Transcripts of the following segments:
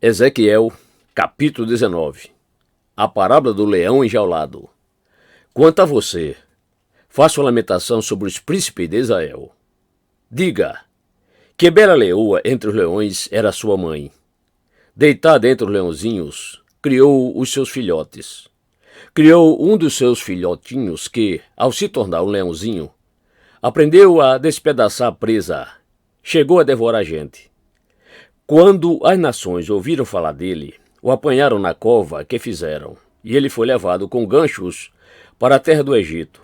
Ezequiel, capítulo 19. A parábola do leão enjaulado. Quanto a você, faça uma lamentação sobre os príncipes de Israel. Diga, que bela leoa entre os leões era sua mãe. Deitada entre os leãozinhos, criou os seus filhotes. Criou um dos seus filhotinhos que, ao se tornar um leãozinho, aprendeu a despedaçar a presa, chegou a devorar a gente. Quando as nações ouviram falar dele, o apanharam na cova que fizeram, e ele foi levado com ganchos para a terra do Egito.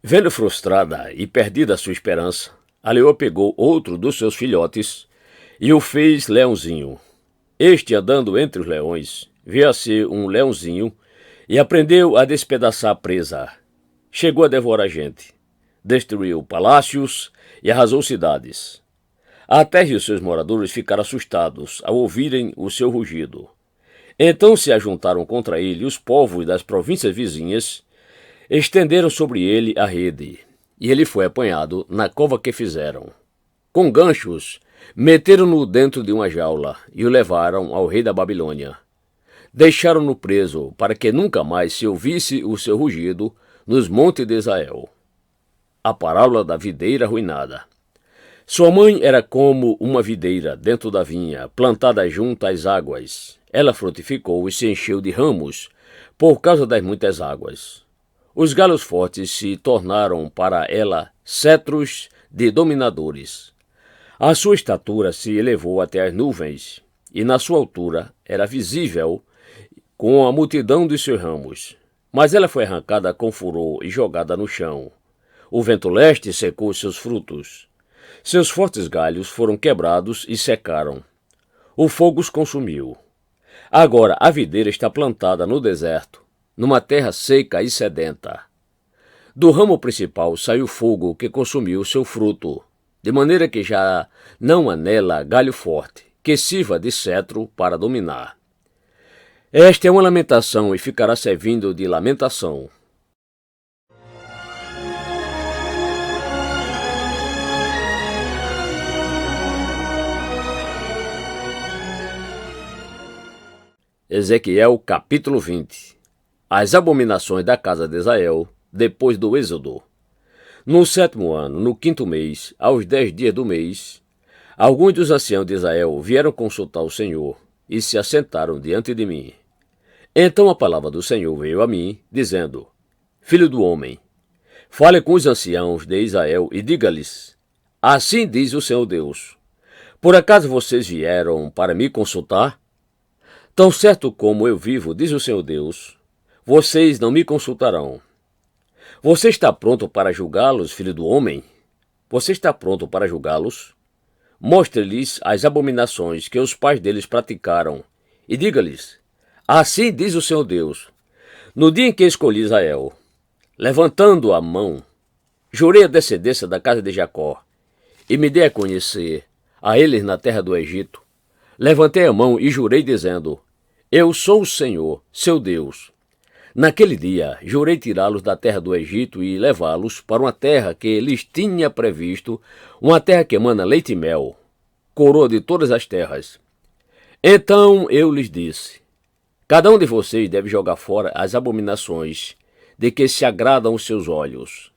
Vendo frustrada e perdida a sua esperança, a leoa pegou outro dos seus filhotes e o fez leãozinho. Este, andando entre os leões, veio a ser um leãozinho e aprendeu a despedaçar a presa. Chegou a devorar a gente, destruiu palácios e arrasou cidades. A terra e os seus moradores ficaram assustados ao ouvirem o seu rugido. Então se ajuntaram contra ele os povos das províncias vizinhas, estenderam sobre ele a rede, e ele foi apanhado na cova que fizeram. Com ganchos, meteram-no dentro de uma jaula e o levaram ao rei da Babilônia. Deixaram-no preso para que nunca mais se ouvisse o seu rugido nos montes de Israel. A parábola da videira arruinada. Sua mãe era como uma videira dentro da vinha, plantada junto às águas. Ela frutificou e se encheu de ramos por causa das muitas águas. Os galhos fortes se tornaram para ela cetros de dominadores. A sua estatura se elevou até as nuvens, e na sua altura era visível com a multidão de seus ramos. Mas ela foi arrancada com furor e jogada no chão. O vento leste secou seus frutos. Seus fortes galhos foram quebrados e secaram. O fogo os consumiu. Agora a videira está plantada no deserto, numa terra seca e sedenta. Do ramo principal saiu fogo que consumiu seu fruto, de maneira que já não há nela galho forte, que sirva de cetro para dominar. Esta é uma lamentação e ficará servindo de lamentação. Ezequiel capítulo 20. As abominações da casa de Israel, depois do êxodo. No 7º ano, no 5º mês, aos 10 dias do mês, alguns dos anciãos de Israel vieram consultar o Senhor e se assentaram diante de mim. Então a palavra do Senhor veio a mim, dizendo: Filho do homem, fale com os anciãos de Israel e diga-lhes: Assim diz o Senhor Deus: Por acaso vocês vieram para me consultar? Tão certo como eu vivo, diz o Senhor Deus, vocês não me consultarão. Você está pronto para julgá-los, filho do homem? Você está pronto para julgá-los? Mostre-lhes as abominações que os pais deles praticaram e diga-lhes: Assim diz o Senhor Deus, no dia em que escolhi Israel, levantando a mão, jurei a descendência da casa de Jacó e me dei a conhecer a eles na terra do Egito. Levantei a mão e jurei dizendo: Eu sou o Senhor, seu Deus. Naquele dia, jurei tirá-los da terra do Egito e levá-los para uma terra que lhes tinha previsto, uma terra que emana leite e mel, coroa de todas as terras. Então eu lhes disse: Cada um de vocês deve jogar fora as abominações de que se agradam os seus olhos.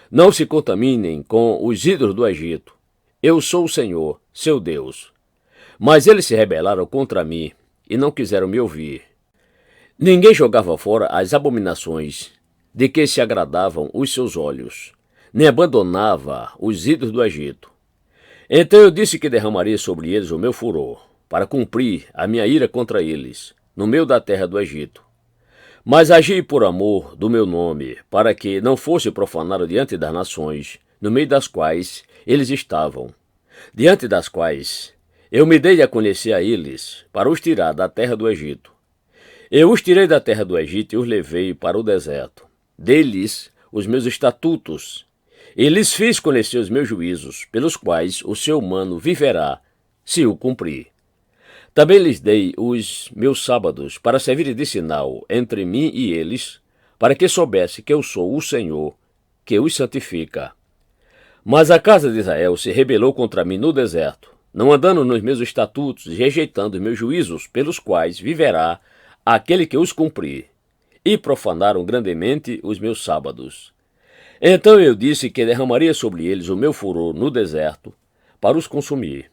Não se contaminem com os ídolos do Egito. Eu sou o Senhor, seu Deus. Mas eles se rebelaram contra mim e não quiseram me ouvir. Ninguém jogava fora as abominações de que se agradavam os seus olhos, nem abandonava os ídolos do Egito. Então eu disse que derramaria sobre eles o meu furor, para cumprir a minha ira contra eles, no meio da terra do Egito. Mas agi por amor do meu nome, para que não fosse profanado diante das nações, no meio das quais eles estavam, diante das quais eu me dei a conhecer a eles, para os tirar da terra do Egito. Eu os tirei da terra do Egito e os levei para o deserto. Dei-lhes os meus estatutos, e lhes fiz conhecer os meus juízos, pelos quais o ser humano viverá, se o cumprir. Também lhes dei os meus sábados, para servirem de sinal entre mim e eles, para que soubesse que eu sou o Senhor, que os santifica. Mas a casa de Israel se rebelou contra mim no deserto, não andando nos meus estatutos e rejeitando os meus juízos, pelos quais viverá aquele que os cumprir, e profanaram grandemente os meus sábados. Então eu disse que derramaria sobre eles o meu furor no deserto, para os consumir.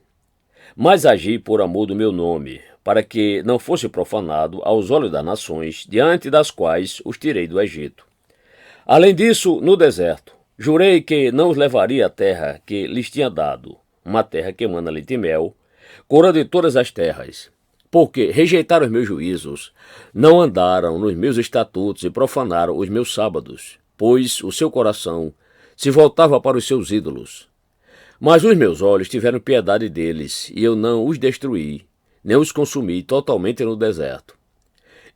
Mas agi por amor do meu nome, para que não fosse profanado aos olhos das nações, diante das quais os tirei do Egito. Além disso, no deserto, jurei que não os levaria à terra que lhes tinha dado, uma terra que emana leite e mel, coroa de todas as terras, porque rejeitaram os meus juízos, não andaram nos meus estatutos e profanaram os meus sábados, pois o seu coração se voltava para os seus ídolos. Mas os meus olhos tiveram piedade deles, e eu não os destruí, nem os consumi totalmente no deserto.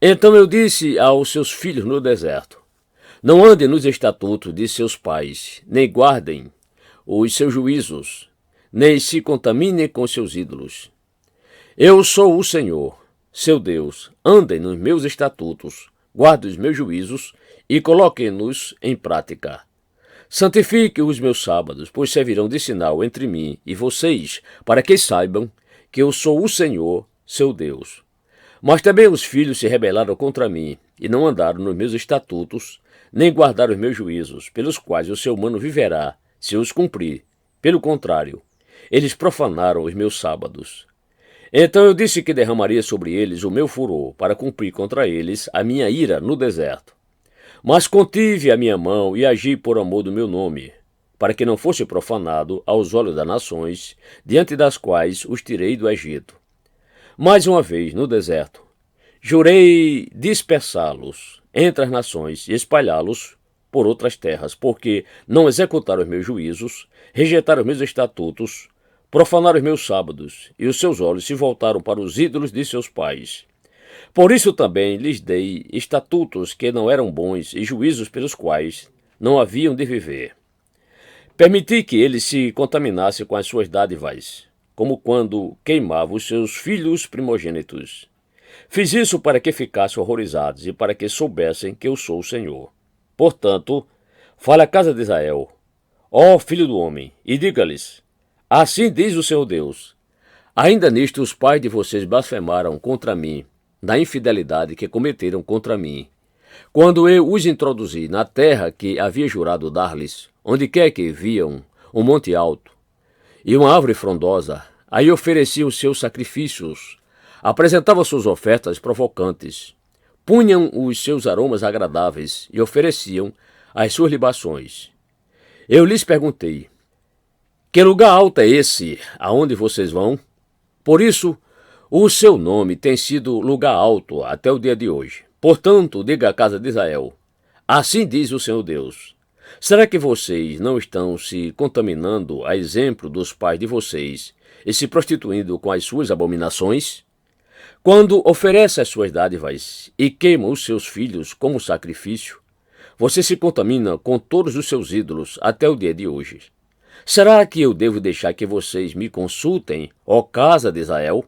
Então eu disse aos seus filhos no deserto: não andem nos estatutos de seus pais, nem guardem os seus juízos, nem se contaminem com seus ídolos. Eu sou o Senhor, seu Deus. Andem nos meus estatutos, guardem os meus juízos e coloquem-nos em prática. Santifiquem os meus sábados, pois servirão de sinal entre mim e vocês, para que saibam que eu sou o Senhor, seu Deus. Mas também os filhos se rebelaram contra mim, e não andaram nos meus estatutos, nem guardaram os meus juízos, pelos quais o ser humano viverá, se os cumprir. Pelo contrário, eles profanaram os meus sábados. Então eu disse que derramaria sobre eles o meu furor, para cumprir contra eles a minha ira no deserto. Mas contive a minha mão e agi por amor do meu nome, para que não fosse profanado aos olhos das nações, diante das quais os tirei do Egito. Mais uma vez, no deserto, jurei dispersá-los entre as nações e espalhá-los por outras terras, porque não executaram os meus juízos, rejeitaram os meus estatutos, profanaram os meus sábados, e os seus olhos se voltaram para os ídolos de seus pais. Por isso também lhes dei estatutos que não eram bons e juízos pelos quais não haviam de viver. Permiti que eles se contaminassem com as suas dádivas, como quando queimava os seus filhos primogênitos. Fiz isso para que ficassem horrorizados e para que soubessem que eu sou o Senhor. Portanto, fale à casa de Israel, ó filho do homem, e diga-lhes: assim diz o Senhor Deus, ainda nisto os pais de vocês blasfemaram contra mim, da infidelidade que cometeram contra mim, quando eu os introduzi na terra que havia jurado dar-lhes, onde quer que viam um monte alto e uma árvore frondosa, aí ofereciam seus sacrifícios, apresentavam suas ofertas provocantes, punham os seus aromas agradáveis e ofereciam as suas libações. Eu lhes perguntei: que lugar alto é esse aonde vocês vão? Por isso, o seu nome tem sido lugar alto até o dia de hoje. Portanto, diga à casa de Israel: assim diz o Senhor Deus. Será que vocês não estão se contaminando a exemplo dos pais de vocês e se prostituindo com as suas abominações? Quando oferece as suas dádivas e queima os seus filhos como sacrifício, você se contamina com todos os seus ídolos até o dia de hoje. Será que eu devo deixar que vocês me consultem, ó casa de Israel?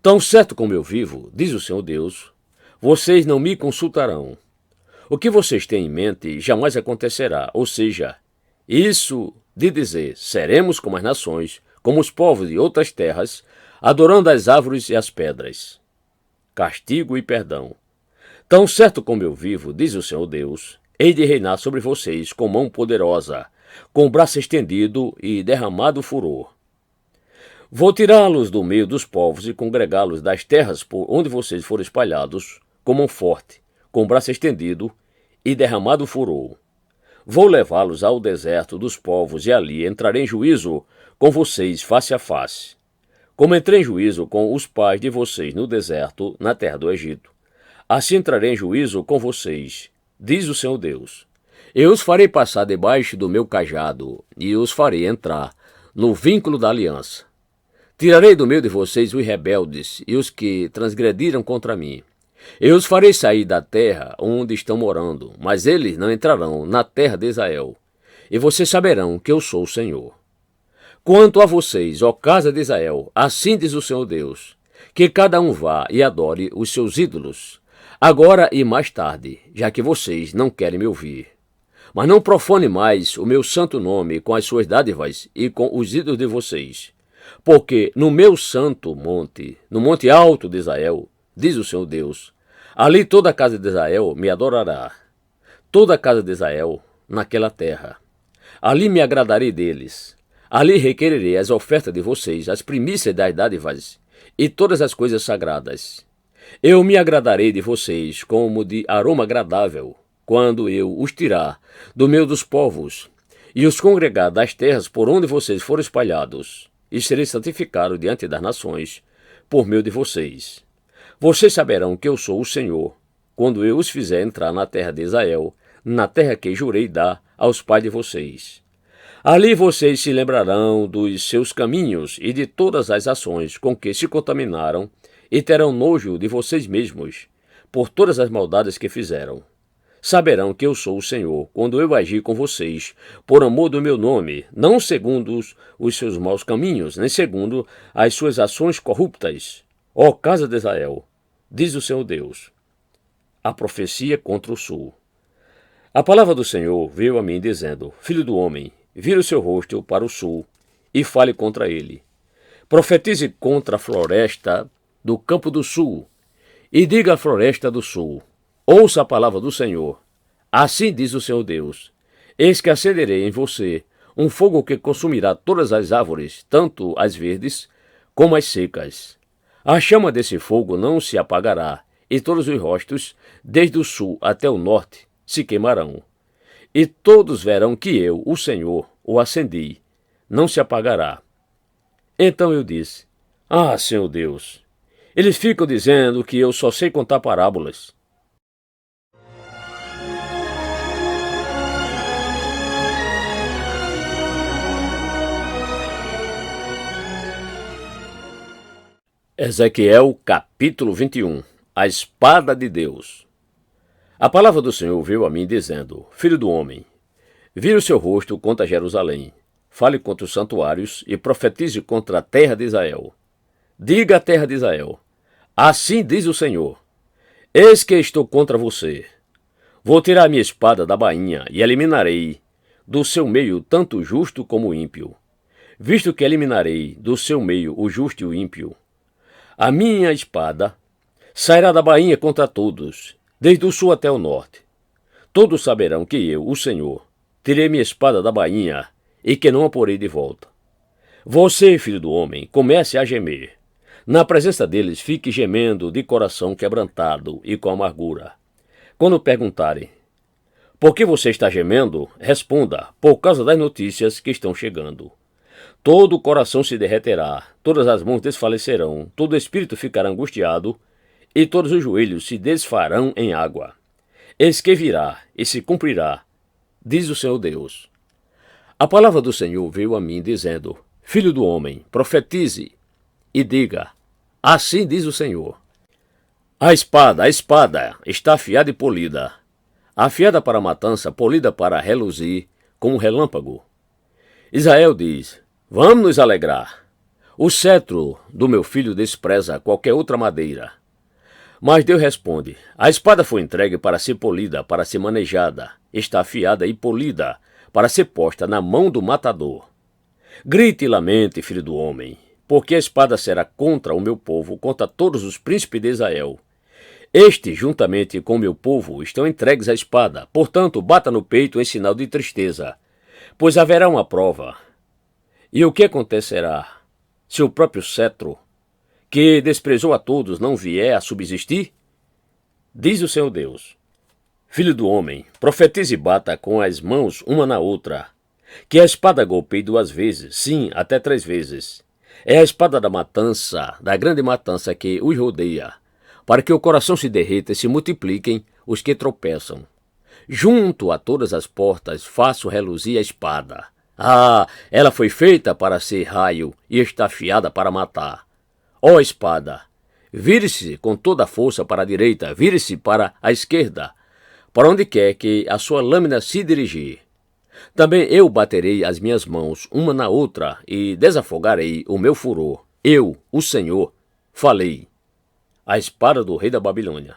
Tão certo como eu vivo, diz o Senhor Deus, vocês não me consultarão. O que vocês têm em mente jamais acontecerá, ou seja, isso de dizer, seremos como as nações, como os povos de outras terras, adorando as árvores e as pedras. Castigo e perdão. Tão certo como eu vivo, diz o Senhor Deus, hei de reinar sobre vocês com mão poderosa, com braço estendido e derramado furor. Vou tirá-los do meio dos povos e congregá-los das terras por onde vocês foram espalhados, com mão forte, com braço estendido e derramado furor. Vou levá-los ao deserto dos povos e ali entrarei em juízo com vocês face a face. Como entrei em juízo com os pais de vocês no deserto, na terra do Egito, assim entrarei em juízo com vocês, diz o Senhor Deus. Eu os farei passar debaixo do meu cajado e os farei entrar no vínculo da aliança. Tirarei do meio de vocês os rebeldes e os que transgrediram contra mim. Eu os farei sair da terra onde estão morando, mas eles não entrarão na terra de Israel. E vocês saberão que eu sou o Senhor. Quanto a vocês, ó casa de Israel, assim diz o Senhor Deus, que cada um vá e adore os seus ídolos, agora e mais tarde, já que vocês não querem me ouvir. Mas não profane mais o meu santo nome com as suas dádivas e com os ídolos de vocês, Porque no meu santo monte, no monte alto de Israel, diz o Senhor Deus, ali toda a casa de Israel me adorará, toda a casa de Israel naquela terra. Ali me agradarei deles, ali requererei as ofertas de vocês, as primícias das dádivas e todas as coisas sagradas. Eu me agradarei de vocês como de aroma agradável, quando eu os tirar do meio dos povos e os congregar das terras por onde vocês forem espalhados, e serei santificado diante das nações por meio de vocês. Vocês saberão que eu sou o Senhor, quando eu os fizer entrar na terra de Israel, na terra que jurei dar aos pais de vocês. Ali vocês se lembrarão dos seus caminhos e de todas as ações com que se contaminaram, e terão nojo de vocês mesmos, por todas as maldades que fizeram. Saberão que eu sou o Senhor, quando eu agir com vocês, por amor do meu nome, não segundo os seus maus caminhos, nem segundo as suas ações corruptas. Ó casa de Israel, diz o Senhor Deus. A profecia contra o sul. A palavra do Senhor veio a mim dizendo, Filho do homem, vira o seu rosto para o sul e fale contra ele. Profetize contra a floresta do campo do sul e diga à floresta do sul, ouça a palavra do Senhor. Assim diz o Senhor Deus, eis que acenderei em você um fogo que consumirá todas as árvores, tanto as verdes como as secas. A chama desse fogo não se apagará, e todos os rostos, desde o sul até o norte, se queimarão. E todos verão que eu, o Senhor, o acendi, não se apagará. Então eu disse, Senhor Deus, eles ficam dizendo que eu só sei contar parábolas. Ezequiel capítulo 21. A espada de Deus. A palavra do Senhor veio a mim dizendo, Filho do homem, vire o seu rosto contra Jerusalém, fale contra os santuários e profetize contra a terra de Israel. Diga à terra de Israel, assim diz o Senhor, eis que estou contra você. Vou tirar minha espada da bainha e eliminarei do seu meio tanto o justo como o ímpio, visto que eliminarei do seu meio o justo e o ímpio. A minha espada sairá da bainha contra todos, desde o sul até o norte. Todos saberão que eu, o Senhor, tirei minha espada da bainha e que não a porei de volta. Você, filho do homem, comece a gemer. Na presença deles, fique gemendo de coração quebrantado e com amargura. Quando perguntarem, por que você está gemendo? Responda, por causa das notícias que estão chegando. Todo o coração se derreterá, todas as mãos desfalecerão, todo o espírito ficará angustiado, e todos os joelhos se desfarão em água. Eis que virá e se cumprirá, diz o Senhor Deus. A palavra do Senhor veio a mim dizendo, Filho do homem, profetize e diga, assim diz o Senhor. A espada está afiada e polida, afiada para a matança, polida para reluzir como relâmpago. Israel diz, vamos nos alegrar. O cetro do meu filho despreza qualquer outra madeira. Mas Deus responde, a espada foi entregue para ser polida, para ser manejada, está afiada e polida, para ser posta na mão do matador. Grite e lamente, filho do homem, porque a espada será contra o meu povo, contra todos os príncipes de Israel. Estes, juntamente com o meu povo, estão entregues à espada, portanto, bata no peito em sinal de tristeza, pois haverá uma prova. E o que acontecerá se o próprio cetro, que desprezou a todos, não vier a subsistir? Diz o Senhor Deus, Filho do homem, profetize e bata com as mãos uma na outra, que a espada golpeie 2 vezes, sim, até 3 vezes. É a espada da matança, da grande matança que os rodeia, para que o coração se derreta e se multipliquem os que tropeçam. Junto a todas as portas faço reluzir a espada. Ela foi feita para ser raio e está afiada para matar. Ó espada, vire-se com toda a força para a direita, vire-se para a esquerda, para onde quer que a sua lâmina se dirigir. Também eu baterei as minhas mãos uma na outra e desafogarei o meu furor. Eu, o Senhor, falei. A espada do rei da Babilônia.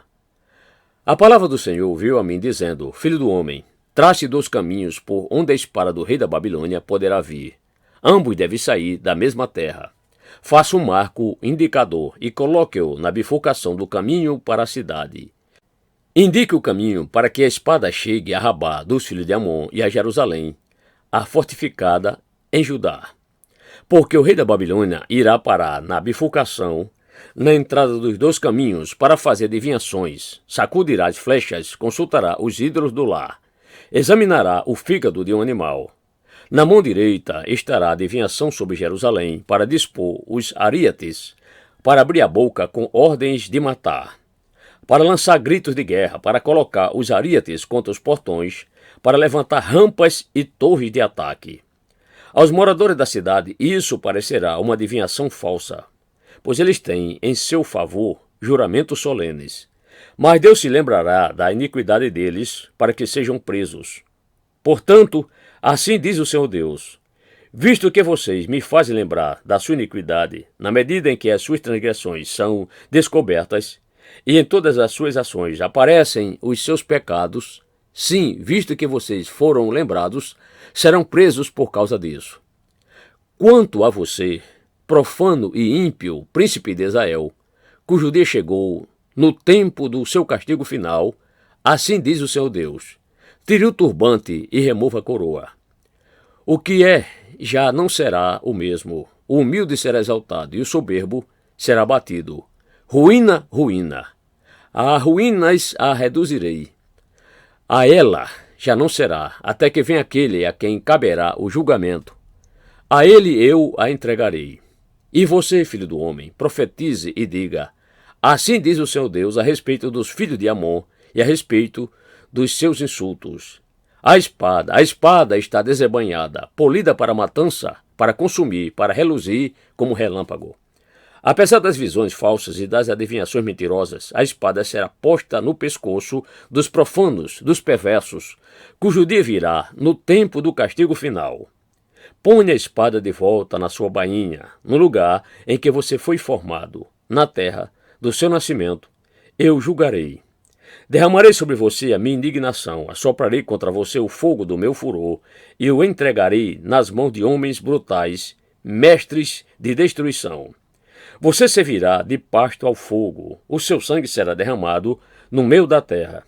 A palavra do Senhor veio a mim dizendo, Filho do homem, trace 2 caminhos por onde a espada do rei da Babilônia poderá vir. Ambos devem sair da mesma terra. Faça um marco indicador e coloque-o na bifurcação do caminho para a cidade. Indique o caminho para que a espada chegue a Rabá dos filhos de Amon e a Jerusalém, a fortificada em Judá. Porque o rei da Babilônia irá parar na bifurcação, na entrada dos dois caminhos, para fazer adivinhações, sacudirá as flechas, consultará os ídolos do lar, examinará o fígado de um animal. Na mão direita estará a adivinhação sobre Jerusalém, para dispor os ariates, para abrir a boca com ordens de matar, para lançar gritos de guerra, para colocar os ariates contra os portões, para levantar rampas e torres de ataque. Aos moradores da cidade isso parecerá uma adivinhação falsa, pois eles têm em seu favor juramentos solenes. Mas Deus se lembrará da iniquidade deles para que sejam presos. Portanto, assim diz o Senhor Deus: visto que vocês me fazem lembrar da sua iniquidade, na medida em que as suas transgressões são descobertas, e em todas as suas ações aparecem os seus pecados, sim, visto que vocês foram lembrados, serão presos por causa disso. Quanto a você, profano e ímpio príncipe de Israel, cujo dia chegou no tempo do seu castigo final, assim diz o Senhor Deus: tire o turbante e remova a coroa. O que é já não será o mesmo, o humilde será exaltado e o soberbo será abatido. Ruína, ruína. A ruínas a reduzirei. A ela já não será, até que venha aquele a quem caberá o julgamento. A ele eu a entregarei. E você, filho do homem, profetize e diga: assim diz o Senhor Deus a respeito dos filhos de Amon e a respeito dos seus insultos. A espada está desembainhada, polida para matança, para consumir, para reluzir como relâmpago. Apesar das visões falsas e das adivinhações mentirosas, a espada será posta no pescoço dos profanos, dos perversos, cujo dia virá no tempo do castigo final. Ponha a espada de volta na sua bainha, no lugar em que você foi formado, na terra do seu nascimento. Eu julgarei. Derramarei sobre você a minha indignação, assoprarei contra você o fogo do meu furor, e o entregarei nas mãos de homens brutais, mestres de destruição. Você servirá de pasto ao fogo, o seu sangue será derramado no meio da terra.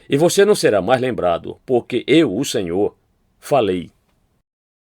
E você não será mais lembrado, porque eu, o Senhor, falei.